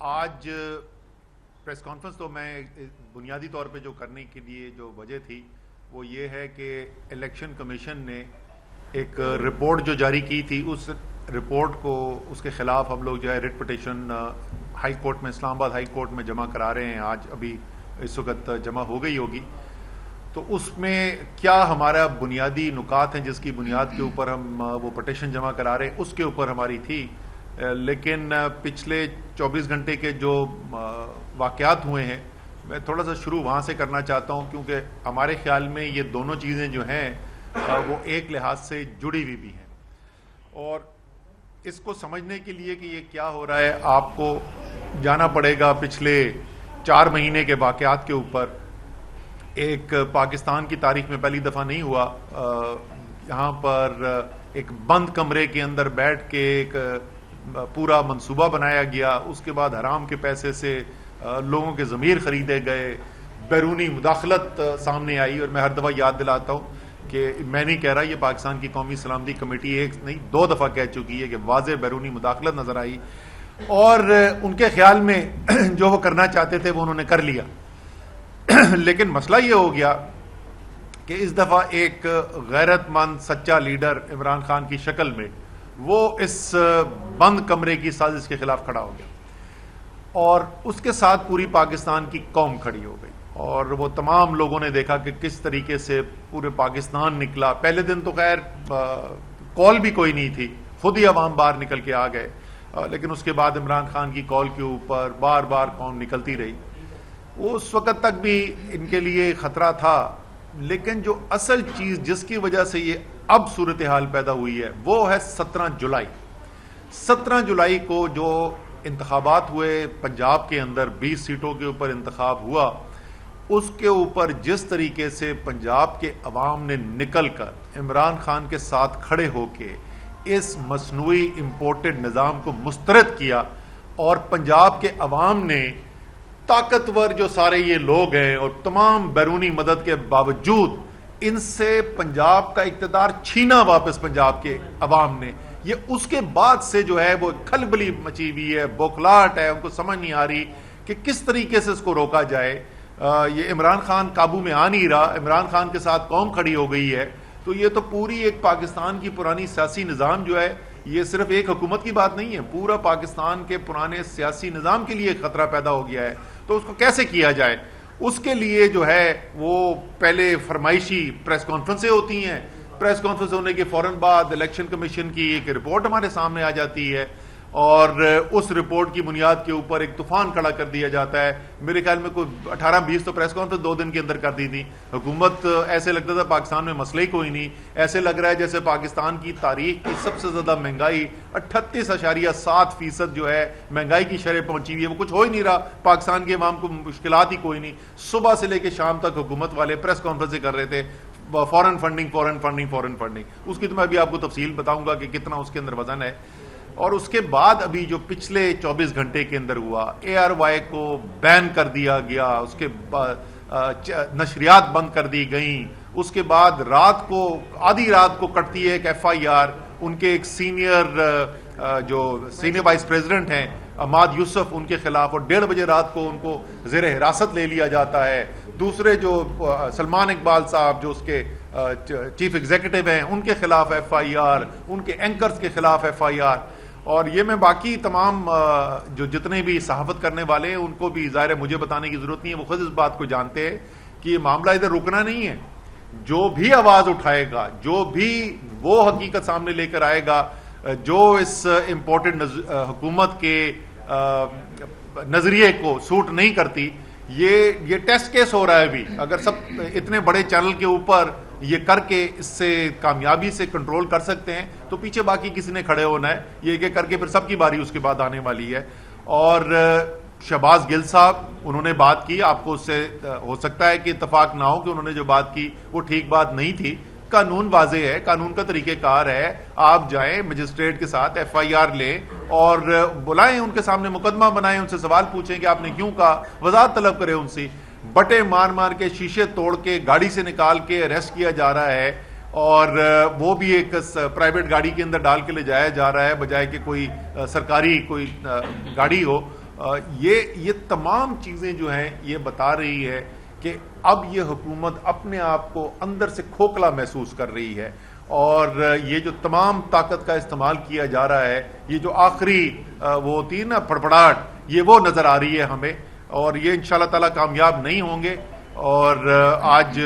آج press conference تو میں بنیادی طور پہ جو کرنے کے لیے جو وجہ تھی وہ یہ ہے کہ الیکشن کمیشن نے ایک رپورٹ جو جاری کی تھی، اس رپورٹ کو اس کے خلاف ہم لوگ جو ہے ریٹ پٹیشن ہائی کورٹ میں، اسلام آباد ہائی کورٹ میں جمع کرا رہے ہیں. آج ابھی اس وقت جمع ہو گئی ہوگی. تو اس میں کیا ہمارا بنیادی نکات ہیں جس کی بنیاد کے اوپر ہم وہ پٹیشن جمع کرا رہے ہیں، اس کے اوپر ہماری تھی. لیکن پچھلے 24 گھنٹے کے جو واقعات ہوئے ہیں، میں تھوڑا سا شروع وہاں سے کرنا چاہتا ہوں، کیونکہ ہمارے خیال میں یہ دونوں چیزیں جو ہیں وہ ایک لحاظ سے جڑی ہوئی بھی ہیں. اور اس کو سمجھنے کے لیے کہ یہ کیا ہو رہا ہے، آپ کو جانا پڑے گا پچھلے 4 مہینے کے واقعات کے اوپر. ایک پاکستان کی تاریخ میں پہلی دفعہ نہیں ہوا، یہاں پر ایک بند کمرے کے اندر بیٹھ کے ایک پورا منصوبہ بنایا گیا. اس کے بعد حرام کے پیسے سے لوگوں کے ضمیر خریدے گئے، بیرونی مداخلت سامنے آئی. اور میں ہر دفعہ یاد دلاتا ہوں کہ میں نہیں کہہ رہا، یہ پاکستان کی قومی سلامتی کمیٹی ایک نہیں 2 دفعہ کہہ چکی ہے کہ واضح بیرونی مداخلت نظر آئی. اور ان کے خیال میں جو وہ کرنا چاہتے تھے وہ انہوں نے کر لیا. لیکن مسئلہ یہ ہو گیا کہ اس دفعہ ایک غیرت مند سچا لیڈر عمران خان کی شکل میں وہ اس بند کمرے کی سازش کے خلاف کھڑا ہو گیا، اور اس کے ساتھ پوری پاکستان کی قوم کھڑی ہو گئی. اور وہ تمام لوگوں نے دیکھا کہ کس طریقے سے پورے پاکستان نکلا. پہلے دن تو خیر کال بھی کوئی نہیں تھی، خود ہی عوام باہر نکل کے آ گئے. لیکن اس کے بعد عمران خان کی کال کے اوپر بار بار قوم نکلتی رہی. اس وقت تک بھی ان کے لیے خطرہ تھا. لیکن جو اصل چیز جس کی وجہ سے یہ اب صورتحال پیدا ہوئی ہے وہ ہے 17 جولائی. 17 جولائی کو جو انتخابات ہوئے پنجاب کے اندر، 20 سیٹوں کے اوپر انتخاب ہوا، اس کے اوپر جس طریقے سے پنجاب کے عوام نے نکل کر عمران خان کے ساتھ کھڑے ہو کے اس مصنوعی امپورٹڈ نظام کو مسترد کیا، اور پنجاب کے عوام نے طاقتور جو سارے یہ لوگ ہیں اور تمام بیرونی مدد کے باوجود ان سے پنجاب کا اقتدار چھینا واپس پنجاب کے عوام نے. یہ اس کے بعد سے جو ہے وہ کھلبلی مچی ہوئی ہے، بوکھلاہٹ ہے. ان کو سمجھ نہیں آ رہی کہ کس طریقے سے اس کو روکا جائے. یہ عمران خان قابو میں آ نہیں رہا، عمران خان کے ساتھ قوم کھڑی ہو گئی ہے. تو یہ تو پوری ایک پاکستان کی پرانی سیاسی نظام جو ہے، یہ صرف ایک حکومت کی بات نہیں ہے، پورا پاکستان کے پرانے سیاسی نظام کے لیے خطرہ پیدا ہو گیا ہے. تو اس کو کیسے کیا جائے، اس کے لیے جو ہے وہ پہلے فرمائشی پریس کانفرنسیں ہوتی ہیں. پریس کانفرنس ہونے کے فوراً بعد الیکشن کمیشن کی ایک رپورٹ ہمارے سامنے آ جاتی ہے، اور اس رپورٹ کی بنیاد کے اوپر ایک طوفان کھڑا کر دیا جاتا ہے. میرے خیال میں کوئی 18-20 تو پریس کانفرنس 2 دن کے اندر کر دی تھی. حکومت ایسے لگتا تھا پاکستان میں مسئلہ ہی کوئی نہیں. ایسے لگ رہا ہے جیسے پاکستان کی تاریخ کی سب سے زیادہ مہنگائی 38.7% جو ہے مہنگائی کی شرح پہنچی ہوئی ہے، وہ کچھ ہو ہی نہیں رہا. پاکستان کے عوام کو مشکلات ہی کوئی نہیں. صبح سے لے کے شام تک حکومت والے پریس کانفرنسیں کر رہے تھے، فورن فنڈنگ. اس کی تو میں ابھی آپ کو تفصیل بتاؤں گا کہ کتنا اس کے اندر وزن ہے. اور اس کے بعد ابھی جو پچھلے 24 گھنٹے کے اندر ہوا، ARY کو بین کر دیا گیا، اس کے بعد نشریات بند کر دی گئیں. اس کے بعد رات کو آدھی رات کو کٹتی ہے ایک FIR ان کے ایک سینئر وائس پریزیڈنٹ ہیں عماد یوسف، ان کے خلاف، اور 1:30 بجے رات کو ان کو زیر حراست لے لیا جاتا ہے. دوسرے جو سلمان اقبال صاحب جو اس کے چیف ایگزیکٹو ہیں، ان کے خلاف FIR، ان کے اینکرز کے خلاف FIR. اور یہ میں باقی تمام جو جتنے بھی صحافت کرنے والے ہیں ان کو بھی ظاہر ہے مجھے بتانے کی ضرورت نہیں ہے، وہ خود اس بات کو جانتے ہیں کہ یہ معاملہ ادھر رکنا نہیں ہے. جو بھی آواز اٹھائے گا، جو بھی وہ حقیقت سامنے لے کر آئے گا جو اس امپورٹنٹ حکومت کے نظریے کو سوٹ نہیں کرتی، یہ ٹیسٹ کیس ہو رہا ہے ابھی. اگر سب اتنے بڑے چینل کے اوپر یہ کر کے اس سے کامیابی سے کنٹرول کر سکتے ہیں تو پیچھے باقی کسی نے کھڑے ہونا ہے. یہ کہ کر کے پھر سب کی باری اس کے بعد آنے والی ہے. اور شہباز گل صاحب انہوں نے بات کی، آپ کو اس سے ہو سکتا ہے کہ اتفاق نہ ہو کہ انہوں نے جو بات کی وہ ٹھیک بات نہیں تھی. قانون واضح ہے، قانون کا طریقہ کار ہے. آپ جائیں مجسٹریٹ کے ساتھ FIR لیں اور بلائیں، ان کے سامنے مقدمہ بنائیں، ان سے سوال پوچھیں کہ آپ نے کیوں کہا، وضاحت طلب کریں ان سے. بٹے مار کے شیشے توڑ کے گاڑی سے نکال کے اریسٹ کیا جا رہا ہے، اور وہ بھی ایک پرائیویٹ گاڑی کے اندر ڈال کے لے جایا جا رہا ہے بجائے کہ کوئی سرکاری کوئی گاڑی ہو. یہ تمام چیزیں جو ہیں یہ بتا رہی ہے کہ اب یہ حکومت اپنے آپ کو اندر سے کھوکھلا محسوس کر رہی ہے، اور یہ جو تمام طاقت کا استعمال کیا جا رہا ہے، یہ جو آخری وہ ہوتی ہے نا پھڑپڑاہٹ، یہ وہ نظر آ رہی ہے ہمیں، اور یہ انشاءاللہ تعالیٰ کامیاب نہیں ہوں گے۔ اور آج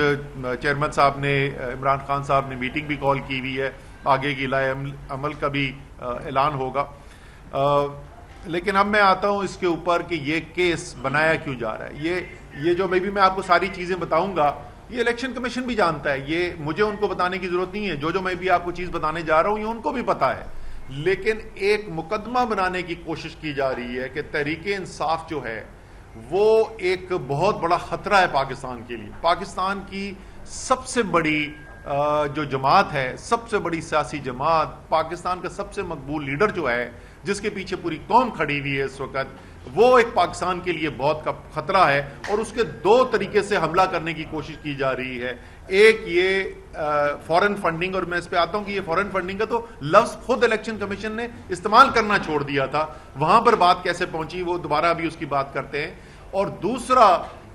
چیئرمین صاحب نے، عمران خان صاحب نے میٹنگ بھی کال کی ہوئی ہے، آگے کی لائحہ عمل کا بھی اعلان ہوگا۔ لیکن اب میں آتا ہوں اس کے اوپر کہ یہ کیس بنایا کیوں جا رہا ہے۔ یہ جو میں آپ کو ساری چیزیں بتاؤں گا، یہ الیکشن کمیشن بھی جانتا ہے، یہ مجھے ان کو بتانے کی ضرورت نہیں ہے، جو میں بھی آپ کو چیز بتانے جا رہا ہوں یہ ان کو بھی پتا ہے۔ لیکن ایک مقدمہ بنانے کی کوشش کی جا رہی ہے کہ تحریک انصاف جو ہے وہ ایک بہت بڑا خطرہ ہے پاکستان کے لیے۔ پاکستان کی سب سے بڑی جو جماعت ہے، سب سے بڑی سیاسی جماعت، پاکستان کا سب سے مقبول لیڈر جو ہے، جس کے پیچھے پوری قوم کھڑی ہوئی ہے اس وقت، وہ ایک پاکستان کے لیے بہت خطرہ ہے، اور اس کے دو طریقے سے حملہ کرنے کی کوشش کی جا رہی ہے۔ ایک یہ فورن فنڈنگ، اور میں اس پہ آتا ہوں کہ یہ فورن فنڈنگ کا تو لفظ خود الیکشن کمیشن نے استعمال کرنا چھوڑ دیا تھا، وہاں پر بات کیسے پہنچی وہ دوبارہ ابھی اس کی بات کرتے ہیں۔ اور دوسرا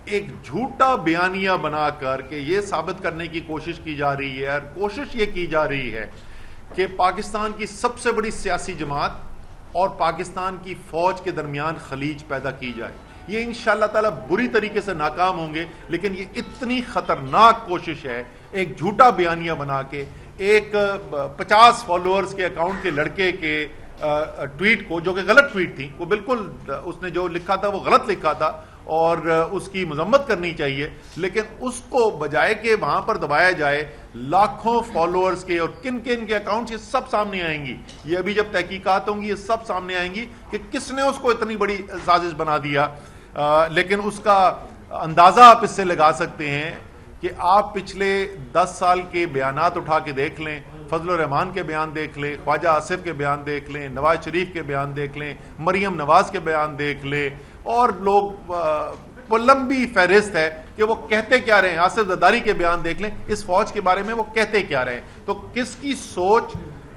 ایک جھوٹا بیانیہ بنا کر کہ یہ ثابت کرنے کی کوشش کی جا رہی ہے، اور کوشش یہ کی جا رہی ہے کہ پاکستان کی سب سے بڑی سیاسی جماعت اور پاکستان کی فوج کے درمیان خلیج پیدا کی جائے۔ یہ انشاءاللہ تعالی بری طریقے سے ناکام ہوں گے، لیکن یہ اتنی خطرناک کوشش ہے، ایک جھوٹا بیانیہ بنا کے، ایک 50 فالوورز کے اکاؤنٹ کے لڑکے کے ٹویٹ کو، جو کہ غلط ٹویٹ تھی، وہ بالکل اس نے جو لکھا تھا وہ غلط لکھا تھا اور اس کی مذمت کرنی چاہیے، لیکن اس کو بجائے کہ وہاں پر دبایا جائے، لاکھوں فالوورز کے اور کن کن کے اکاؤنٹس یہ سب سامنے آئیں گی۔ یہ ابھی جب تحقیقات ہوں گی یہ سب سامنے آئیں گی کہ کس نے اس کو اتنی بڑی سازش بنا دیا۔ لیکن اس کا اندازہ آپ اس سے لگا سکتے ہیں کہ آپ پچھلے 10 سال کے بیانات اٹھا کے دیکھ لیں، فضل الرحمان کے بیان دیکھ لیں، خواجہ آصف کے بیان دیکھ لیں، نواز شریف کے بیان دیکھ لیں، مریم نواز کے بیان دیکھ لیں، اور لوگ وہ لمبی فہرست ہے کہ وہ کہتے کیا رہے ہیں، آصف زرداری کے بیان دیکھ لیں اس فوج کے بارے میں وہ کہتے کیا رہے ہیں۔ تو کس کی سوچ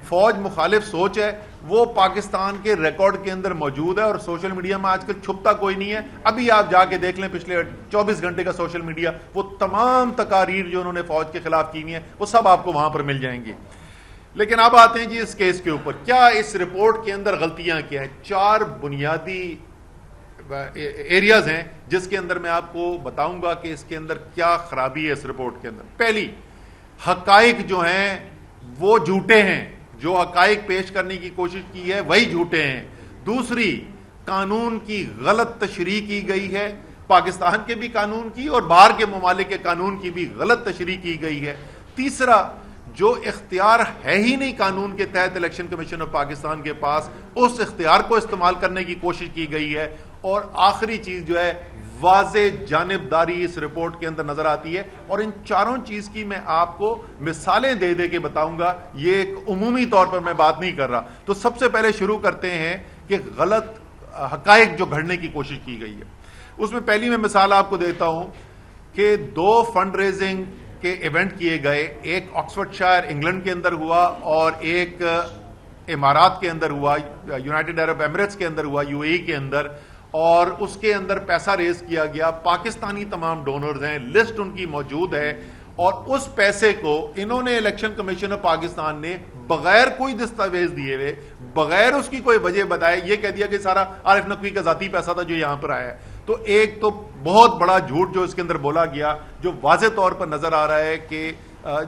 فوج مخالف سوچ ہے وہ پاکستان کے ریکارڈ کے اندر موجود ہے، اور سوشل میڈیا میں آج کل چھپتا کوئی نہیں ہے۔ ابھی آپ جا کے دیکھ لیں پچھلے 24 گھنٹے کا سوشل میڈیا، وہ تمام تقاریر جو انہوں نے فوج کے خلاف کی ہوئی ہیں وہ سب آپ کو وہاں پر مل جائیں گی۔ لیکن اب آتے ہیں جی اس کیس کے اوپر، کیا اس رپورٹ کے اندر غلطیاں کیا ہیں؟ 4 بنیادی ایریاز ہیں جس کے اندر میں آپ کو بتاؤں گا کہ اس کے اندر کیا خرابی ہے اس رپورٹ کے اندر۔ پہلی، حقائق جو ہیں وہ جھوٹے ہیں، جو حقائق پیش کرنے کی کوشش کی ہے وہی جھوٹے ہیں۔ دوسری، قانون کی غلط تشریح کی گئی ہے، پاکستان کے بھی قانون کی اور باہر کے ممالک کے قانون کی بھی غلط تشریح کی گئی ہے۔ تیسرا، جو اختیار ہے ہی نہیں قانون کے تحت الیکشن کمیشن آف پاکستان کے پاس، اس اختیار کو استعمال کرنے کی کوشش کی گئی ہے۔ اور آخری چیز جو ہے، واضح جانبداری اس رپورٹ کے اندر نظر آتی ہے، اور ان چاروں چیز کی میں آپ کو مثالیں دے دے کے بتاؤں گا، یہ ایک عمومی طور پر میں بات نہیں کر رہا۔ تو سب سے پہلے شروع کرتے ہیں کہ غلط حقائق جو گھڑنے کی کوشش کی گئی ہے۔ اس میں پہلی میں مثال آپ کو دیتا ہوں کہ 2 فنڈ ریزنگ کے ایونٹ کیے گئے، ایک آکسفورڈ شائر انگلینڈ کے اندر ہوا اور ایک امارات کے اندر ہوا، یونائٹڈ عرب ایمریٹس کے اندر ہوا، UAE کے اندر، اور اس کے اندر پیسہ ریز کیا گیا۔ پاکستانی تمام ڈونرز ہیں، لسٹ ان کی موجود ہے، اور اس پیسے کو انہوں نے الیکشن کمیشن آف پاکستان نے بغیر کوئی دستاویز دیے ہوئے، بغیر اس کی کوئی وجہ بتائے یہ کہہ دیا کہ سارا عارف نقوی کا ذاتی پیسہ تھا جو یہاں پر آیا ہے۔ تو ایک تو بہت بڑا جھوٹ جو اس کے اندر بولا گیا، جو واضح طور پر نظر آ رہا ہے کہ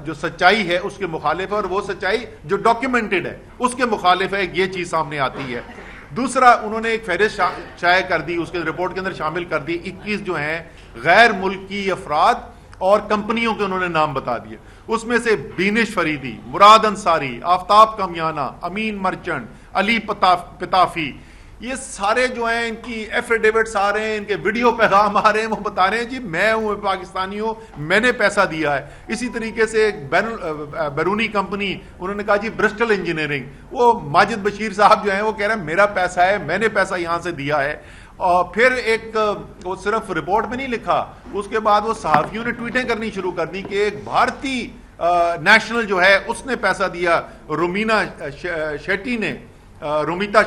جو سچائی ہے اس کے مخالف ہے، اور وہ سچائی جو ڈاکیومنٹڈ ہے اس کے مخالف ہے، یہ چیز سامنے آتی ہے۔ دوسرا، انہوں نے ایک فہرست شائع کر دی، اس کے رپورٹ کے اندر شامل کر دی 21 جو ہیں غیر ملکی افراد اور کمپنیوں کے انہوں نے نام بتا دیے۔ اس میں سے بینش فریدی، مراد انصاری، آفتاب کمیانہ، امین مرچنٹ، علی پتافی، یہ سارے جو ہیں ان کی ایفیڈیوٹس آ رہے ہیں، ان کے ویڈیو پیغام آ رہے ہیں، وہ بتا رہے ہیں جی میں ہوں پاکستانی ہوں، میں نے پیسہ دیا ہے۔ اسی طریقے سے ایک بیرونی کمپنی، انہوں نے کہا جی برسٹل انجینئرنگ، وہ ماجد بشیر صاحب جو ہیں وہ کہہ رہے ہیں میرا پیسہ ہے، میں نے پیسہ یہاں سے دیا ہے۔ اور پھر ایک وہ صرف رپورٹ میں نہیں لکھا، اس کے بعد وہ صحافیوں نے ٹویٹیں کرنی شروع کر دی کہ ایک بھارتی نیشنل جو ہے اس نے پیسہ دیا، رومیتا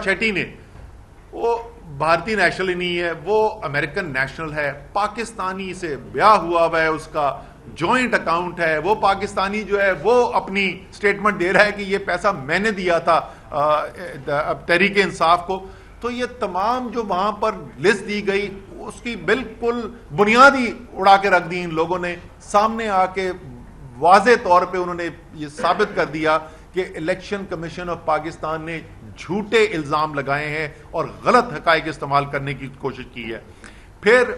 شیٹی نے۔ وہ بھارتی نیشنل ہی نہیں ہے، وہ امریکن نیشنل ہے، پاکستانی سے بیاہ ہوا ہے، اس کا جوائنٹ اکاؤنٹ ہے، وہ پاکستانی جو ہے وہ اپنی سٹیٹمنٹ دے رہا ہے کہ یہ پیسہ میں نے دیا تھا تحریک انصاف کو. تو یہ تمام جو وہاں پر لسٹ دی گئی اس کی بالکل بنیادی اڑا کے رکھ دی ان لوگوں نے. سامنے آ کے واضح طور پہ انہوں نے یہ ثابت کر دیا کہ الیکشن کمیشن آف پاکستان نے جھوٹے الزام لگائے ہیں اور غلط حقائق استعمال کرنے کی کوشش کی ہے. پھر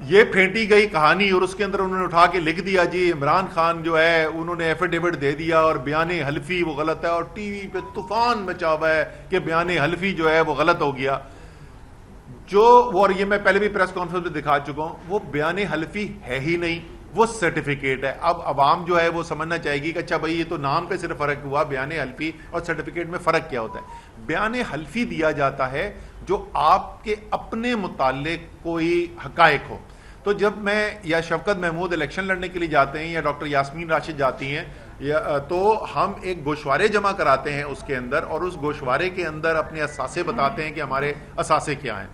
یہ پھینٹی گئی کہانی اور اس کے اندر انہوں نے اٹھا کے لکھ دیا جی عمران خان جو ہے انہوں نے ایفیڈیوٹ دے دیا اور بیان حلفی وہ غلط ہے، اور ٹی وی پہ طوفان مچا ہوا ہے کہ بیان حلفی جو ہے وہ غلط ہو گیا. اور یہ میں پہلے بھی پریس کانفرنس میں دکھا چکا ہوں، وہ بیان حلفی ہے ہی نہیں، وہ سرٹیفکیٹ ہے. اب عوام جو ہے وہ سمجھنا چاہے گی کہ اچھا بھائی یہ تو نام پہ صرف فرق ہوا، بیان حلفی اور سرٹیفکیٹ میں فرق کیا ہوتا ہے؟ بیان حلفی دیا جاتا ہے جو آپ کے اپنے متعلق کوئی حقائق ہو. تو جب میں یا شفقت محمود الیکشن لڑنے کے لیے جاتے ہیں یا ڈاکٹر یاسمین راشد جاتی ہیں تو ہم ایک گوشوارے جمع کراتے ہیں اس کے اندر، اور اس گوشوارے کے اندر اپنے اثاثے بتاتے ہیں کہ ہمارے اثاثے کیا ہیں.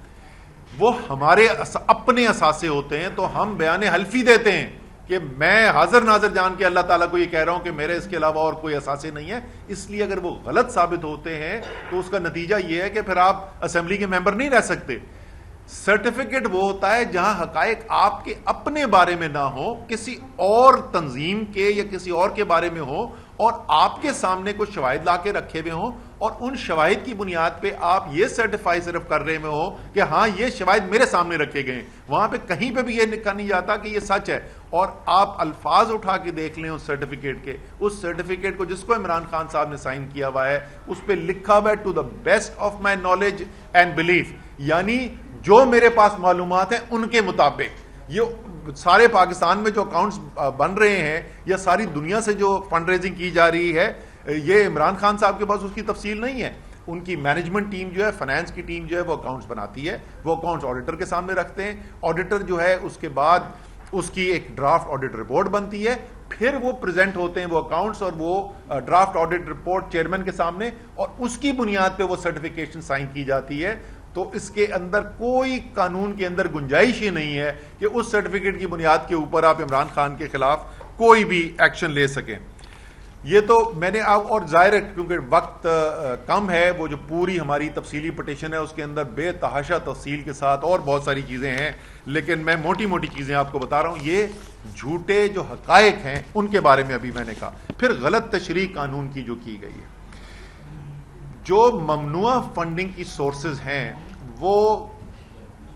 وہ ہمارے اپنے اثاثے ہوتے ہیں، تو ہم بیان حلفی دیتے ہیں کہ میں حاضر ناظر جان کے اللہ تعالیٰ کو یہ کہہ رہا ہوں کہ میرے اس کے علاوہ اور کوئی اثاثے نہیں ہے. اس لیے اگر وہ غلط ثابت ہوتے ہیں تو اس کا نتیجہ یہ ہے کہ پھر آپ اسمبلی کے ممبر نہیں رہ سکتے. سرٹیفکیٹ وہ ہوتا ہے جہاں حقائق آپ کے اپنے بارے میں نہ ہو، کسی اور تنظیم کے یا کسی اور کے بارے میں ہو، اور آپ کے سامنے کچھ شواہد لا کے رکھے ہوئے ہوں، اور ان شواہد کی بنیاد پہ آپ یہ سرٹیفائی صرف کر رہے میں ہو کہ ہاں یہ شواہد میرے سامنے رکھے گئے ہیں. وہاں پہ کہیں پہ بھی یہ لکھا نہیں جاتا کہ یہ سچ ہے. اور آپ الفاظ اٹھا کے دیکھ لیں اس سرٹیفکیٹ کے، اس سرٹیفکیٹ کو جس کو عمران خان صاحب نے سائن کیا ہوا ہے اس پہ لکھا ہوا ہے to the best of my knowledge and belief, یعنی جو میرے پاس معلومات ہیں ان کے مطابق. یہ سارے پاکستان میں جو اکاؤنٹس بن رہے ہیں یا ساری دنیا سے جو فنڈ ریزنگ کی جا رہی ہے، یہ عمران خان صاحب کے پاس اس کی تفصیل نہیں ہے. ان کی مینجمنٹ ٹیم جو ہے، فائنانس کی ٹیم جو ہے وہ اکاؤنٹس بناتی ہے، وہ اکاؤنٹس آڈیٹر کے سامنے رکھتے ہیں. آڈیٹر جو ہے اس کے بعد اس کی ایک ڈرافٹ آڈٹ رپورٹ بنتی ہے، پھر وہ پریزنٹ ہوتے ہیں وہ اکاؤنٹس اور وہ ڈرافٹ آڈٹ رپورٹ چیئرمین کے سامنے، اور اس کی بنیاد پہ وہ سرٹیفکیشن سائن کی جاتی ہے. تو اس کے اندر کوئی قانون کے اندر گنجائش ہی نہیں ہے کہ اس سرٹیفکیٹ کی بنیاد کے اوپر آپ عمران خان کے خلاف کوئی بھی ایکشن لے سکیں. یہ تو میں نے آپ، اور ظاہر ہے کیونکہ وقت کم ہے، وہ جو پوری ہماری تفصیلی پٹیشن ہے اس کے اندر بے تحاشا تفصیل کے ساتھ اور بہت ساری چیزیں ہیں، لیکن میں موٹی موٹی چیزیں آپ کو بتا رہا ہوں. یہ جھوٹے جو حقائق ہیں ان کے بارے میں ابھی میں نے کہا. پھر غلط تشریح قانون کی جو کی گئی ہے، جو ممنوع فنڈنگ کی سورسز ہیں وہ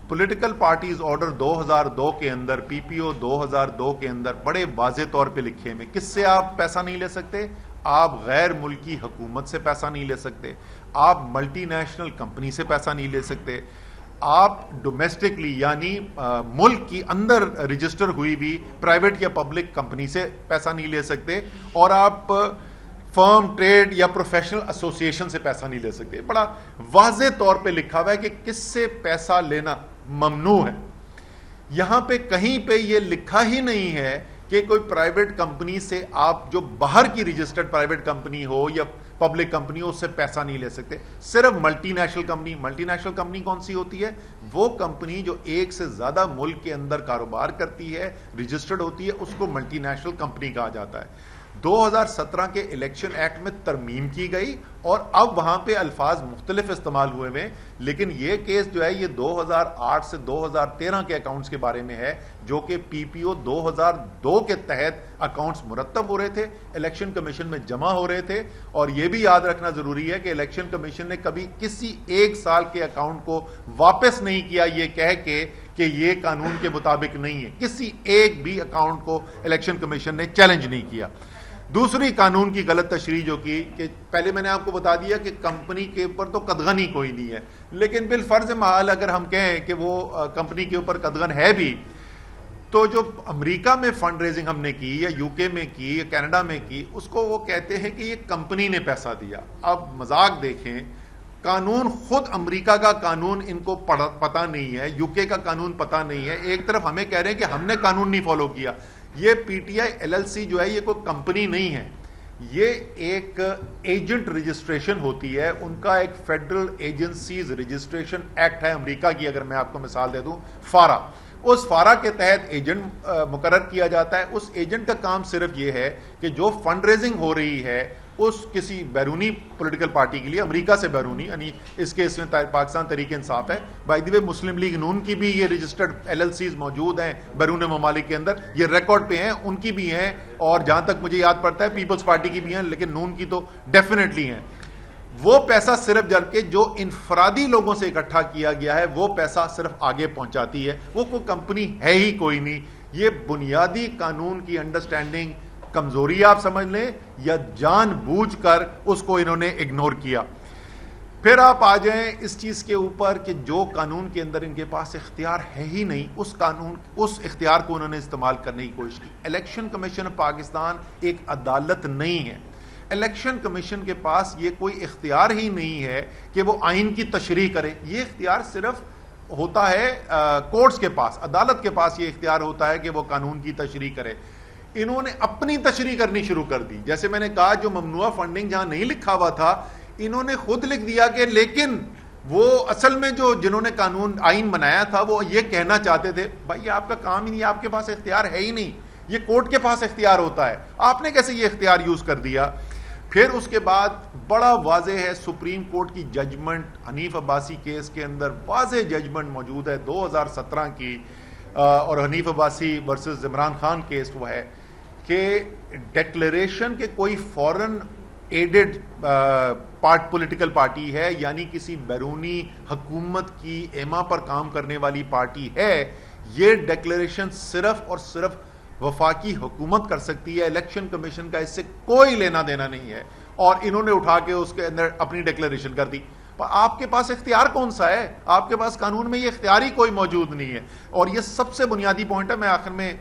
پولیٹیکل پارٹیز آرڈر 2002 کے اندر، پی پی او 2002 کے اندر بڑے واضح طور پہ لکھے میں کس سے آپ پیسہ نہیں لے سکتے. آپ غیر ملکی حکومت سے پیسہ نہیں لے سکتے، آپ ملٹی نیشنل کمپنی سے پیسہ نہیں لے سکتے، آپ ڈومیسٹکلی یعنی ملک کی اندر رجسٹر ہوئی بھی پرائیویٹ یا پبلک کمپنی سے پیسہ نہیں لے سکتے، اور آپ فرم، ٹریڈ یا پروفیشنل ایسوسیشن سے پیسہ نہیں لے سکتے. بڑا واضح طور پہ لکھا ہوا ہے کہ کس سے پیسہ لینا ممنوع ہے. یہاں پہ کہیں پہ یہ لکھا ہی نہیں ہے کہ کوئی پرائیویٹ کمپنی سے آپ جو باہر کی رجسٹرڈ پرائیویٹ کمپنی ہو یا پبلک کمپنی ہو اس سے پیسہ نہیں لے سکتے. صرف multi national company. Multi national company کون سی ہوتی ہے؟ وہ کمپنی جو ایک سے زیادہ ملک کے اندر کاروبار کرتی ہے، رجسٹرڈ ہوتی ہے، اس کو ملٹی نیشنل کمپنی کہا جاتا ہے. 2017 کے الیکشن ایکٹ میں ترمیم کی گئی اور اب وہاں پہ الفاظ مختلف استعمال ہوئے ہیں، لیکن یہ کیس جو ہے یہ 2008 سے 2013 کے اکاؤنٹس کے بارے میں ہے، جو کہ پی پی او 2002 کے تحت اکاؤنٹس مرتب ہو رہے تھے، الیکشن کمیشن میں جمع ہو رہے تھے. اور یہ بھی یاد رکھنا ضروری ہے کہ الیکشن کمیشن نے کبھی کسی ایک سال کے اکاؤنٹ کو واپس نہیں کیا یہ کہہ کے کہ یہ قانون کے مطابق نہیں ہے. کسی ایک بھی اکاؤنٹ کو الیکشن کمیشن نے چیلنج نہیں کیا. دوسری قانون کی غلط تشریح جو کی کہ پہلے میں نے آپ کو بتا دیا کہ کمپنی کے اوپر تو قدغن ہی کوئی نہیں ہے، لیکن بالفرض محال اگر ہم کہیں کہ وہ کمپنی کے اوپر قدغن ہے بھی، تو جو امریکہ میں فنڈ ریزنگ ہم نے کی یا یو کے میں کی یا کینیڈا میں کی، اس کو وہ کہتے ہیں کہ یہ کمپنی نے پیسہ دیا. اب مذاق دیکھیں، قانون خود امریکہ کا قانون ان کو پتہ نہیں ہے، یو کے کا قانون پتہ نہیں ہے. ایک طرف ہمیں کہہ رہے ہیں کہ ہم نے قانون نہیں فالو کیا. یہ P T I L L C جو ہے یہ کوئی کمپنی نہیں ہے، یہ ایک ایجنٹ رجسٹریشن ہوتی ہے، ان کا ایک فیڈرل ایجنسیز رجسٹریشن ایکٹ ہے امریکہ کی، اگر میں آپ کو مثال دے دوں فارا، اس فارا کے تحت ایجنٹ مقرر کیا جاتا ہے. اس ایجنٹ کا کام صرف یہ ہے کہ جو فنڈ ریزنگ ہو رہی ہے اس کسی بیرونی پولیٹیکل پارٹی کے لیے، امریکہ سے بیرونی، یعنی اس کیس میں پاکستان تحریک انصاف ہے، by the way Muslim league نون کی بھی یہ رجسٹرڈ LLCs موجود ہیں بیرون ممالک کے اندر، یہ ریکارڈ پہ ہیں، ان کی بھی ہیں، اور جہاں تک مجھے یاد پڑتا ہے پیپلز پارٹی کی بھی ہیں، لیکن نون کی تو ڈیفینیٹلی ہیں. وہ پیسہ صرف جبکہ جو انفرادی لوگوں سے اکٹھا کیا گیا ہے وہ پیسہ صرف آگے پہنچاتی ہے، وہ کوئی کمپنی ہے ہی کوئی نہیں. یہ بنیادی قانون کی انڈرسٹینڈنگ کمزوری آپ سمجھ لیں یا جان بوجھ کر اس کو انہوں نے اگنور کیا. پھر آپ آ جائیں اس چیز کے اوپر کہ جو قانون کے اندر ان کے پاس اختیار ہے ہی نہیں، اس اختیار کو انہوں نے استعمال کرنے کی کوشش کی. الیکشن کمیشن پاکستان ایک عدالت نہیں ہے. الیکشن کمیشن کے پاس یہ کوئی اختیار ہی نہیں ہے کہ وہ آئین کی تشریح کرے. یہ اختیار صرف ہوتا ہے کورٹس کے پاس، عدالت کے پاس یہ اختیار ہوتا ہے کہ وہ قانون کی تشریح کرے. انہوں نے اپنی تشریح کرنی شروع کر دی. جیسے میں نے کہا جو ممنوعہ فنڈنگ جہاں نہیں لکھا ہوا تھا انہوں نے خود لکھ دیا کہ لیکن وہ اصل میں جو جنہوں نے قانون آئین بنایا تھا وہ یہ کہنا چاہتے تھے بھائی آپ کا کام ہی نہیں، آپ کے پاس اختیار ہے ہی نہیں، یہ کورٹ کے پاس اختیار ہوتا ہے، آپ نے کیسے یہ اختیار یوز کر دیا. پھر اس کے بعد بڑا واضح ہے سپریم کورٹ کی ججمنٹ حنیف عباسی کیس کے اندر، واضح ججمنٹ موجود ہے 2017 کی، اور حنیف عباسی ورسز عمران خان کیس وہ ہے کہ ڈیکلیریشن کے کوئی فورن ایڈڈ پولیٹیکل پارٹی ہے، یعنی کسی بیرونی حکومت کی ایما پر کام کرنے والی پارٹی ہے، یہ ڈیکلیریشن صرف اور صرف وفاقی حکومت کر سکتی ہے. الیکشن کمیشن کا اس سے کوئی لینا دینا نہیں ہے، اور انہوں نے اٹھا کے اس کے اندر اپنی ڈیکلیریشن کر دی. آپ کے پاس اختیار کون سا ہے؟ آپ کے پاس قانون میں یہ اختیار ہی کوئی موجود نہیں ہے. اور یہ سب سے بنیادی پوائنٹ ہے. میں آخر میں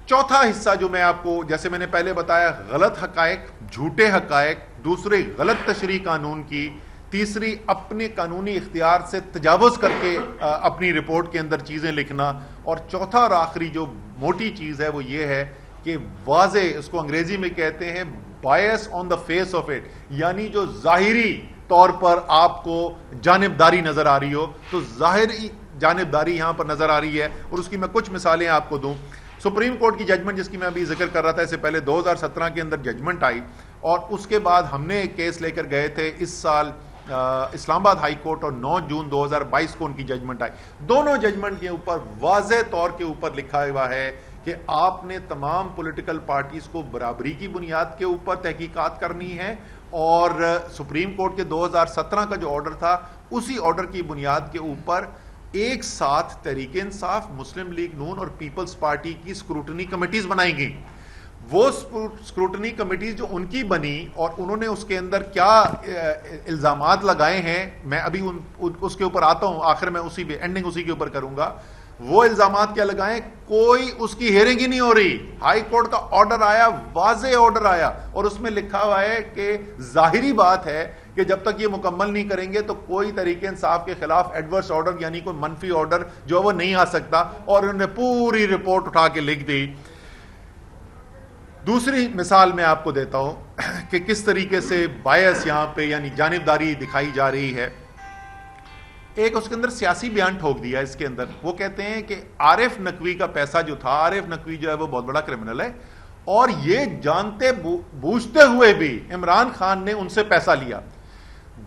چوتھا حصہ جو میں آپ کو، جیسے میں نے پہلے بتایا، غلط حقائق، جھوٹے حقائق، دوسرے غلط تشریح قانون کی، تیسری اپنے قانونی اختیار سے تجاوز کر کے اپنی رپورٹ کے اندر چیزیں لکھنا، اور چوتھا اور آخری جو موٹی چیز ہے وہ یہ ہے کہ واضح، اس کو انگریزی میں کہتے ہیں بائس آن دا فیس آف اٹ، یعنی جو ظاہری طور پر آپ کو جانبداری نظر آ رہی ہو، تو ظاہری جانبداری یہاں پر نظر آ رہی ہے. اور اس کی میں کچھ مثالیں آپ کو دوں. سپریم کورٹ کی ججمنٹ جس کی میں ابھی ذکر کر رہا تھا، اس سے پہلے 2017 کے اندر ججمنٹ آئی، اور اس کے بعد ہم نے ایک کیس لے کر گئے تھے اس سال اسلام آباد ہائی کورٹ، اور 9 جون 2022 کو ان کی ججمنٹ آئی. دونوں ججمنٹ کے اوپر واضح طور کے اوپر لکھا ہوا ہے کہ آپ نے تمام پولیٹیکل پارٹیز کو برابری کی بنیاد کے اوپر تحقیقات کرنی ہے، اور سپریم کورٹ کے 2017 کا جو آرڈر تھا اسی آرڈر کی بنیاد کے اوپر ایک ساتھ تحریک انصاف، مسلم لیگ نون اور پیپلز پارٹی کی اسکروٹنی کمیٹیز بنائی گئیں. وہ اسکروٹنی کمیٹیز جو ان کی بنی اور انہوں نے اس کے اندر کیا الزامات لگائے ہیں، میں ابھی اس کے اوپر آتا ہوں، آخر میں اینڈنگ اسی کے اوپر کروں گا. وہ الزامات کیا لگائیں؟ کوئی اس کی ہیئرنگ ہی نہیں ہو رہی. ہائی کورٹ کا آرڈر آیا، واضح آرڈر آیا، اور اس میں لکھا ہوا ہے کہ ظاہری بات ہے کہ جب تک یہ مکمل نہیں کریں گے تو کوئی تحریک انصاف کے خلاف ایڈورس آرڈر، یعنی کوئی منفی آرڈر جو وہ نہیں آ سکتا. اور انہوں نے پوری رپورٹ اٹھا کے لکھ دی. دوسری مثال میں آپ کو دیتا ہوں کہ کس طریقے سے بائس یہاں پہ، یعنی جانبداری دکھائی جا رہی ہے. ایک اس کے اندر سیاسی بیان ٹھوک دیا اس کے اندر. وہ کہتے ہیں کہ عارف نقوی کا پیسہ جو تھا، عارف نقوی جو ہے وہ بہت بڑا کرمنل ہے، اور یہ جانتے بوجھتے ہوئے بھی عمران خان نے ان سے پیسہ لیا.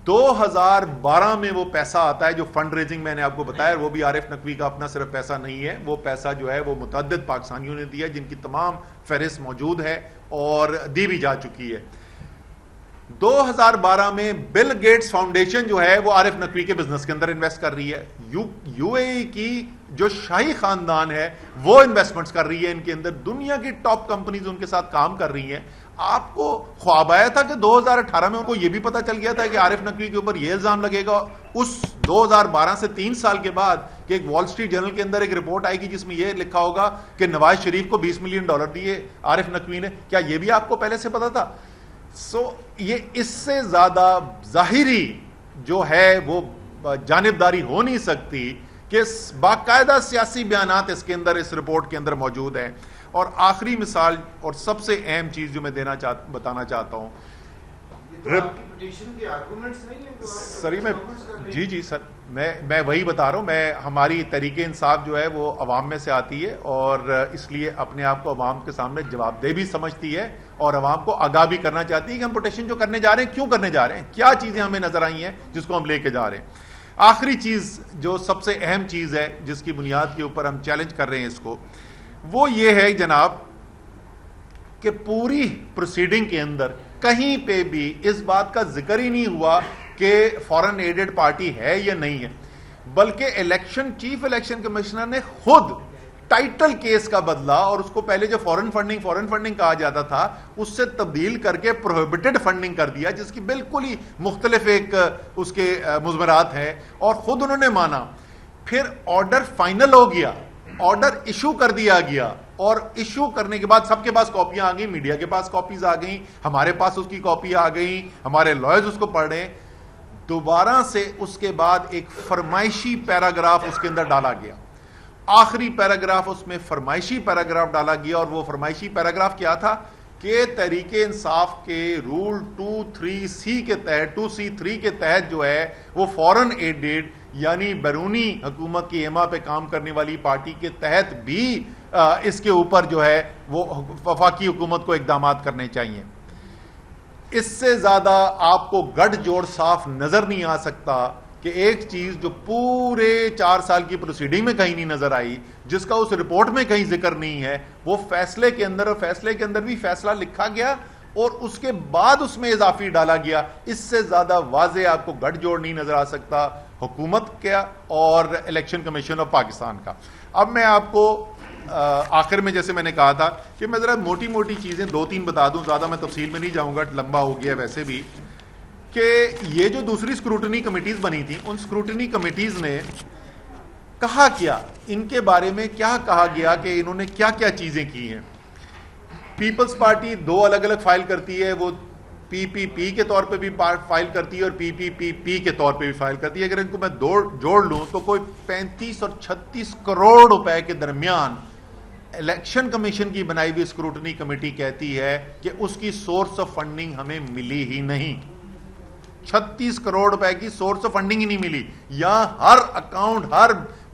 2012 میں وہ پیسہ آتا ہے جو فنڈ ریزنگ میں نے آپ کو بتایا، وہ بھی عارف نقوی کا اپنا صرف پیسہ نہیں ہے، وہ پیسہ جو ہے وہ متعدد پاکستانیوں نے دیا جن کی تمام فہرست موجود ہے اور دی بھی جا چکی ہے. 2012 میں بل گیٹس فاؤنڈیشن جو ہے وہ عارف نقوی کے بزنس کے اندر انویسٹ کر رہی ہے. یو اے ای کی جو شاہی خاندان ہے وہ انویسٹمنٹس کر رہی ہے ان کے اندر. دنیا کی ٹاپ کمپنیز ان کے ساتھ کام کر رہی ہیں. آپ کو خواب آیا تھا کہ 2018 میں ان کو یہ بھی پتا چل گیا تھا کہ عارف نقوی کے اوپر یہ الزام لگے گا اس 2012 سے 3 سال کے بعد کہ ایک وال اسٹریٹ جرنل کے اندر ایک رپورٹ آئے گی جس میں یہ لکھا ہوگا کہ نواز شریف کو $20 ملین دیے عارف نقوی نے؟ کیا یہ بھی آپ کو پہلے سے پتا تھا؟ یہ اس سے زیادہ ظاہری جو ہے وہ جانبداری ہو نہیں سکتی کہ باقاعدہ سیاسی بیانات اس کے اندر، اس رپورٹ کے اندر موجود ہیں. اور آخری مثال اور سب سے اہم چیز جو میں بتانا چاہتا ہوں، سر میں جی سر میں وہی بتا رہا ہوں، ہماری تحریک انصاف جو ہے وہ عوام میں سے آتی ہے، اور اس لیے اپنے آپ کو عوام کے سامنے جواب دہ بھی سمجھتی ہے، اور عوام کو آگاہ بھی کرنا چاہتی ہے کہ ہم پروٹیکشن جو کرنے جا رہے ہیں کیوں کرنے جا رہے ہیں، کیا چیزیں ہمیں نظر آئی ہیں جس کو ہم لے کے جا رہے ہیں۔ آخری چیز جو سب سے اہم چیز ہے جس کی بنیاد کے اوپر ہم چیلنج کر رہے ہیں اس کو، وہ یہ ہے جناب کہ پوری پروسیڈنگ کے اندر کہیں پہ بھی اس بات کا ذکر ہی نہیں ہوا کہ فورن ایڈڈ پارٹی ہے یا نہیں ہے، بلکہ چیف الیکشن کمشنر نے خود ٹائٹل کیس کا بدلا، اور اس کو پہلے جو فورن فنڈنگ کہا جاتا تھا اس سے تبدیل کر کے پروہیبٹڈ فنڈنگ کر دیا، جس کی بالکل ہی مختلف ایک اس کے مضمرات ہیں، اور خود انہوں نے مانا۔ پھر آرڈر فائنل ہو گیا، آرڈر ایشو کر دیا گیا، اور ایشو کرنے کے بعد سب کے پاس کاپیاں آ گئیں، میڈیا کے پاس کاپیز آ گئیں، ہمارے پاس اس کی کاپی آ گئیں، ہمارے لائرز اس کو پڑھ رہے ہیں۔ دوبارہ سے اس کے بعد ایک فرمائشی پیراگراف اس کے اندر ڈالا گیا، آخری پیراگراف اس میں فرمائشی پیراگراف ڈالا گیا، اور وہ فرمائشی پیراگراف کیا تھا کہ تحریک انصاف کے رول 2(3)C کے تحت 2C3 کے تحت جو ہے وہ فورن ایڈڈ یعنی بیرونی حکومت کی ایما پہ کام کرنے والی پارٹی کے تحت بھی اس کے اوپر جو ہے وہ وفاقی حکومت کو اقدامات کرنے چاہیے۔ اس سے زیادہ آپ کو گڑھ جوڑ صاف نظر نہیں آ سکتا کہ ایک چیز جو پورے 4 سال کی پروسیڈنگ میں کہیں نہیں نظر آئی، جس کا اس رپورٹ میں کہیں ذکر نہیں ہے، وہ فیصلے کے اندر، اور فیصلے کے اندر بھی فیصلہ لکھا گیا اور اس کے بعد اس میں اضافی ڈالا گیا۔ اس سے زیادہ واضح آپ کو گڑھ جوڑ نہیں نظر آ سکتا حکومت کا اور الیکشن کمیشن آف پاکستان کا۔ اب میں آپ کو آخر میں جیسے میں نے کہا تھا کہ میں ذرا موٹی موٹی چیزیں 2-3 بتا دوں، زیادہ میں تفصیل میں نہیں جاؤں گا، لمبا ہو گیا ویسے بھی، کہ یہ جو دوسری اسکروٹنی کمیٹیز بنی تھیں، ان اسکروٹنی کمیٹیز نے کہا کیا، ان کے بارے میں کیا کہا گیا کہ انہوں نے کیا کیا چیزیں کی ہیں۔ پیپلز پارٹی 2 الگ الگ فائل کرتی ہے، وہ PPP کے طور پہ بھی فائل کرتی ہے اور PPPP کے طور پہ بھی فائل کرتی ہے۔ اگر ان کو میں جوڑ لوں تو کوئی 35 اور 36 کروڑ روپے کے درمیان الیکشن کمیشن کی بنائی ہوئی اسکروٹنی کمیٹی کہتی ہے کہ اس کی سورس آف فنڈنگ ہمیں ملی ہی نہیں۔ 36 کروڑ روپے کی سورس آف فنڈنگ ہی نہیں ملی۔ یہاں ہر اکاؤنٹ، ہر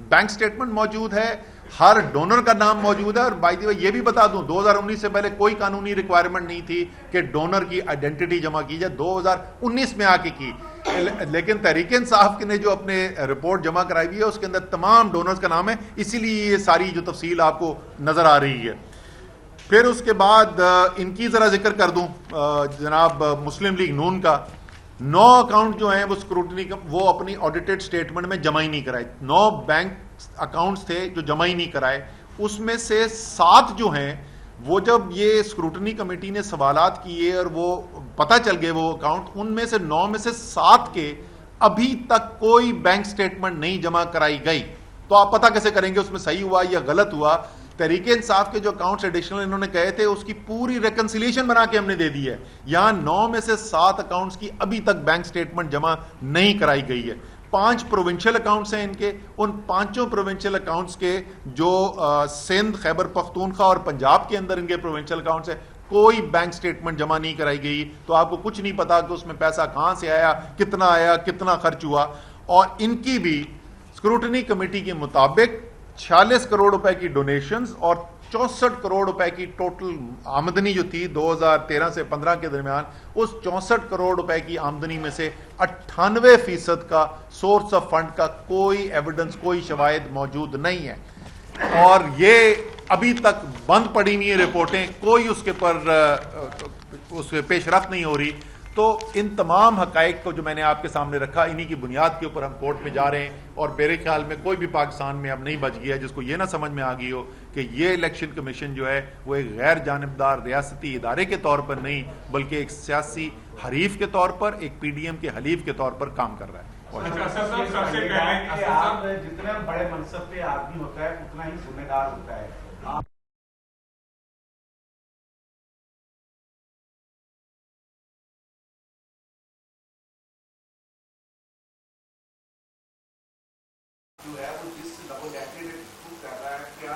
بینک سٹیٹمنٹ موجود ہے، ہر ڈونر کا نام موجود ہے، اور بائی دی وے یہ بھی بتا دوں 2019 سے پہلے کوئی قانونی ریکوائرمنٹ نہیں تھی کہ ڈونر کی آئیڈینٹی جمع کی جائے، 2019 میں آ کے کی، لیکن تحریک انصاف نے جو اپنے رپورٹ جمع کرائی ہوئی ہے اس کے اندر تمام ڈونرز کا نام ہے، اسی لیے یہ ساری جو تفصیل آپ کو نظر آ رہی ہے۔ پھر اس کے بعد ان کی ذرا ذکر کر دوں، جناب مسلم لیگ نون کا 9 اکاؤنٹ جو ہیں وہ اسکروٹنی وہ اپنی آڈیٹڈ سٹیٹمنٹ میں جمع ہی نہیں کرائے، 9 بینک اکاؤنٹس تھے جو جمع ہی نہیں کرائے، اس میں سے 7 جو ہیں وہ جب یہ اسکروٹنی کمیٹی نے سوالات کیے اور وہ پتہ چل گئے وہ اکاؤنٹ، ان میں سے 9 میں سے 7 کے ابھی تک کوئی بینک سٹیٹمنٹ نہیں جمع کرائی گئی۔ تو آپ پتہ کیسے کریں گے اس میں صحیح ہوا یا غلط ہوا؟ تحریک انصاف کے جو اکاؤنٹس ایڈیشنل انہوں نے کہے تھے اس کی پوری ریکنسیلیشن بنا کے ہم نے دے دی ہے، یہاں 9 میں سے 7 اکاؤنٹس کی ابھی تک بینک سٹیٹمنٹ جمع نہیں کرائی گئی ہے۔ 5 پروونشل اکاؤنٹس ہیں ان کے، ان 5 پروونشل اکاؤنٹس کے جو سندھ، خیبر پختونخوا اور پنجاب کے اندر ان کے پروونشل اکاؤنٹس ہیں، کوئی بینک سٹیٹمنٹ جمع نہیں کرائی گئی، تو آپ کو کچھ نہیں پتا کہ اس میں پیسہ کہاں سے آیا، کتنا خرچ ہوا۔ اور ان کی بھی اسکروٹنی کمیٹی کے مطابق 46 کروڑ روپے کی ڈونیشنز اور 64 کروڑ روپے کی ٹوٹل آمدنی جو تھی 2013 سے 15 کے درمیان، اس 64 کروڑ روپے کی آمدنی میں سے 98% کا سورس آف فنڈ کا کوئی ایویڈنس، کوئی شواہد موجود نہیں ہے، اور یہ ابھی تک بند پڑی ہوئی رپورٹیں، کوئی اس کے پر اس پہ پیش رفت نہیں ہو رہی۔ تو ان تمام حقائق کو جو میں نے آپ کے سامنے رکھا، انہی کی بنیاد کے اوپر ہم کورٹ میں جا رہے ہیں، اور میرے خیال میں کوئی بھی پاکستان میں اب نہیں بچ گیا جس کو یہ نہ سمجھ میں آ گئی ہو کہ یہ الیکشن کمیشن جو ہے وہ ایک غیر جانبدار ریاستی ادارے کے طور پر نہیں بلکہ ایک سیاسی حریف کے طور پر، ایک PDM کے حلیف کے طور پر کام کر رہا ہے۔ جتنے بڑے منصب پہ آدمی ہوتا ہے اتنا ہی ذمہ دار ہوتا ہے۔ جو ہے وہ جس لیبورٹری کر رہا ہے، کیا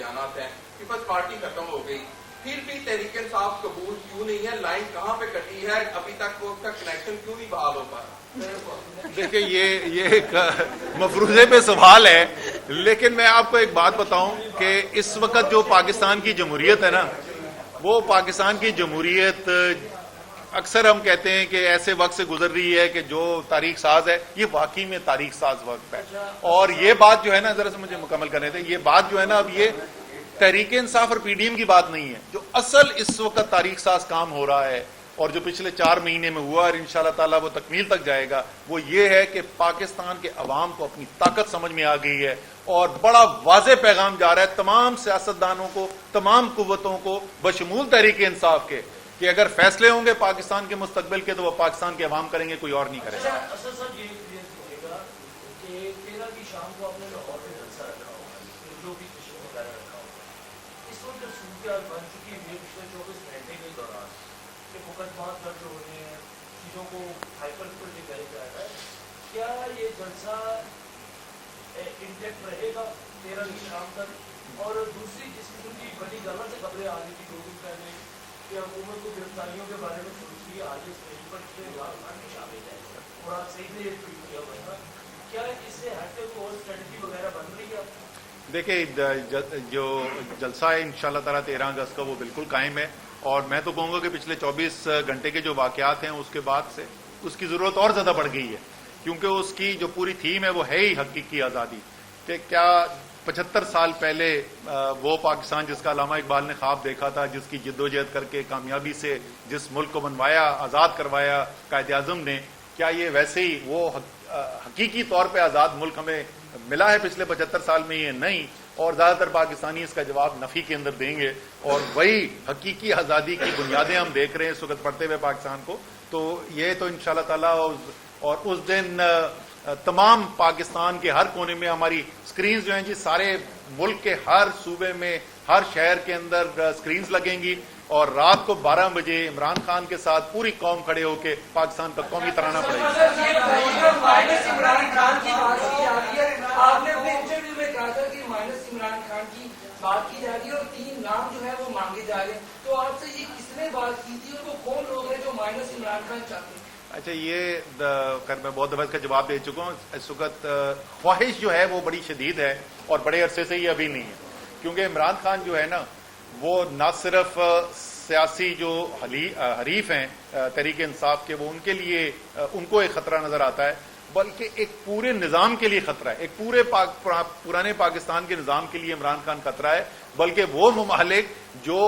بیانات ہیں پیپلز پارٹی ختم ہو گئی، پھر بھی تحریک انصاف قبول کیوں نہیں ہے؟ لائن کہاں پہ کٹی ہے؟ ابھی تک وہ اس کا کنیکشن کیوں نہیں بحال ہو پا رہا؟ دیکھیں یہ ایک مفروضے پہ سوال ہے، لیکن میں آپ کو ایک بات بتاؤں کہ اس وقت جو پاکستان کی جمہوریت ہے نا، وہ پاکستان کی جمہوریت اکثر ہم کہتے ہیں کہ ایسے وقت سے گزر رہی ہے کہ جو تاریخ ساز ہے، یہ واقعی میں تاریخ ساز وقت ہے. اور یہ بات جو ہے نا، ذرا سے مجھے مکمل کرنے دیں، یہ بات جو ہے نا، اب یہ تحریک انصاف اور پی ڈی ایم کی بات نہیں ہے. جو اصل اس وقت تاریخ ساز کام ہو رہا ہے اور جو پچھلے 4 مہینے میں ہوا اور انشاءاللہ تعالیٰ وہ تکمیل تک جائے گا، وہ یہ ہے کہ پاکستان کے عوام کو اپنی طاقت سمجھ میں آ گئی ہے اور بڑا واضح پیغام جا رہا ہے تمام سیاستدانوں کو، تمام قوتوں کو، بشمول تحریک انصاف کے، کہ اگر فیصلے ہوں گے پاکستان کے مستقبل کے تو وہ پاکستان کے عوام کریں گے، کوئی اور نہیں کرے گا. اصل صاحب یہ کلیئر کیجیے گا کہ 13 کی شام کو آپ نے لاہور میں جلسہ رکھا ہوگا، جو بھی کشن وغیرہ رکھا ہوگا. اس وقت جب صورتحال بن چکی ہے پچھلے 24 گھنٹے کے دوران کہ مقدمات درج ہو رہے ہیں، چیزوں کو ہائپر پر دکھایا جا رہا ہے، کیا یہ جلسہ انٹیکٹ رہے گا 13 کی شام تک؟ اور دوسری جس قسم کی بڑی غلط سے خبریں آ رہی تھی 2 دن پہلے کہ حکومت کو گرفتاریوں کے بارے میں سوچی آج اس پیج پر عمران خان بھی شامل ہے اور آپ صحیح سے یہ ٹویٹ کیا ہوا تھا، کیا اس سے ہٹ کے کوئی اسٹریٹجی وغیرہ بن رہی ہے؟ دیکھیں جو جلسہ ہے انشاءاللہ تعالیٰ 13 اگست کا وہ بالکل قائم ہے، اور میں تو کہوں گا کہ پچھلے 24 گھنٹے کے جو واقعات ہیں اس کے بعد سے اس کی ضرورت اور زیادہ بڑھ گئی ہے، کیونکہ اس کی جو پوری تھیم ہے وہ ہے ہی حقیقی آزادی. کہ کیا 75 سال پہلے وہ پاکستان جس کا علامہ اقبال نے خواب دیکھا تھا، جس کی جدوجہد کر کے کامیابی سے جس ملک کو بنوایا، آزاد کروایا قائد اعظم نے، کیا یہ ویسے ہی وہ حقیقی طور پہ آزاد ملک ہمیں ملا ہے پچھلے 75 سال میں؟ یہ نہیں. اور زیادہ تر پاکستانی اس کا جواب نفی کے اندر دیں گے، اور وہی حقیقی آزادی کی بنیادیں ہم دیکھ رہے ہیں اس وقت پڑھتے ہوئے پاکستان کو. تو یہ تو انشاءاللہ تعالیٰ اور اس دن تمام پاکستان کے ہر کونے میں ہماری سکرینز جو ہیں جی، سارے ملک کے ہر صوبے میں، ہر شہر کے اندر سکرینز لگیں گی، اور رات کو 12 بجے عمران خان کے ساتھ پوری قوم کھڑے ہو کے پاکستان کا قومی ترانہ پڑے گا. مائنس عمران خان کی بات کی جا رہی ہے، آپ نے اپنے انٹرویو میں کہا تھا کہ مائنس عمران خان کی بات کی جا رہی ہے اور 3 نام جو ہے وہ مانگے جا رہے ہیں. تو آپ سے یہ کس نے بات کی تھی اور وہ کون لوگ ہیں جو مائنس عمران خان چاہتے ہیں؟ اچھا، یہ میں بہت دفعہ اس کا جواب دے چکا ہوں. اس وقت خواہش جو ہے وہ بڑی شدید ہے اور بڑے عرصے سے یہ ابھی نہیں ہے، کیونکہ عمران خان جو ہے نا، وہ نہ صرف سیاسی جو حریف ہیں تحریک انصاف کے، وہ ان کے لیے ان کو ایک خطرہ نظر آتا ہے، بلکہ ایک پورے نظام کے لیے خطرہ ہے، ایک پورے پرانے پاکستان کے نظام کے لیے عمران خان خطرہ ہے. بلکہ وہ ممالک جو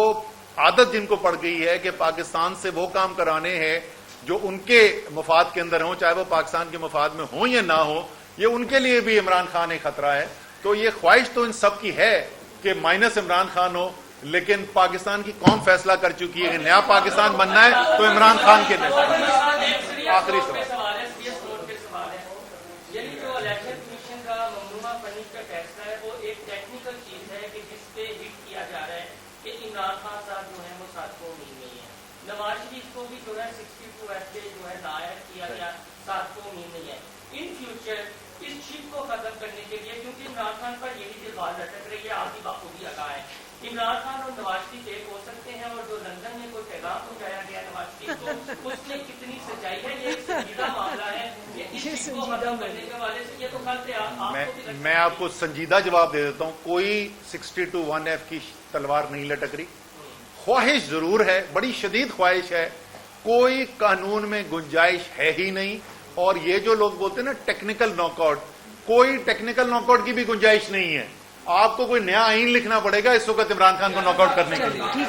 عادت جن کو پڑ گئی ہے کہ پاکستان سے وہ کام کرانے ہیں جو ان کے مفاد کے اندر ہوں، چاہے وہ پاکستان کے مفاد میں ہوں یا نہ ہوں، یہ ان کے لیے بھی عمران خان ایک خطرہ ہے. تو یہ خواہش تو ان سب کی ہے کہ مائنس عمران خان ہو، لیکن پاکستان کی قوم فیصلہ کر چکی ہے کہ نیا پاکستان بننا ہے تو عمران خان کے لیے. آخری سوال یعنی جو الیکشن کمیشن کا ممنوعہ فنڈ کا فیصلہ ہے وہ ایک ٹیکنیکل چیز ہے کہ جس پہ ہٹ کیا جا رہا ہے کہ عمران خان صاحب جو ہے وہ 7 کو امید نہیں ہے، نواز شریف کو بھی جو ہے 62F جو ہے نائب کیا گیا، 7 کو امید نہیں ہے. ان فیوچر اس چیز کو ختم کرنے کے لیے، کیونکہ عمران خان پر یہی دلبال لٹک رہی ہے، آپ کی بخوبی ادا ہے، عمران خان اور نواز شریف ایک ہو سکتے ہیں، اور جو لندن میں کوئی پیغام پہنچایا گیا نواز شریف کو، اس میں کتنی سچائی ہے؟ یہ ایک سنجیدہ معاملہ ہے، اس چیز کو ختم کرنے کے حوالے سے یہ تو خل میں آپ کو سنجیدہ جواب دے دیتا ہوں. کوئی 62(1)(f) کی تلوار نہیں لٹک رہی. خواہش ضرور ہے، بڑی شدید خواہش ہے، کوئی قانون میں گنجائش ہے ہی نہیں. اور یہ جو لوگ بولتے ہیں نا ٹیکنیکل ناک آؤٹ، کوئی ٹیکنیکل ناک آؤٹ کی بھی گنجائش نہیں ہے. آپ کو کوئی نیا آئین لکھنا پڑے گا اس وقت عمران خان کو ناک آؤٹ کرنے کے لیے.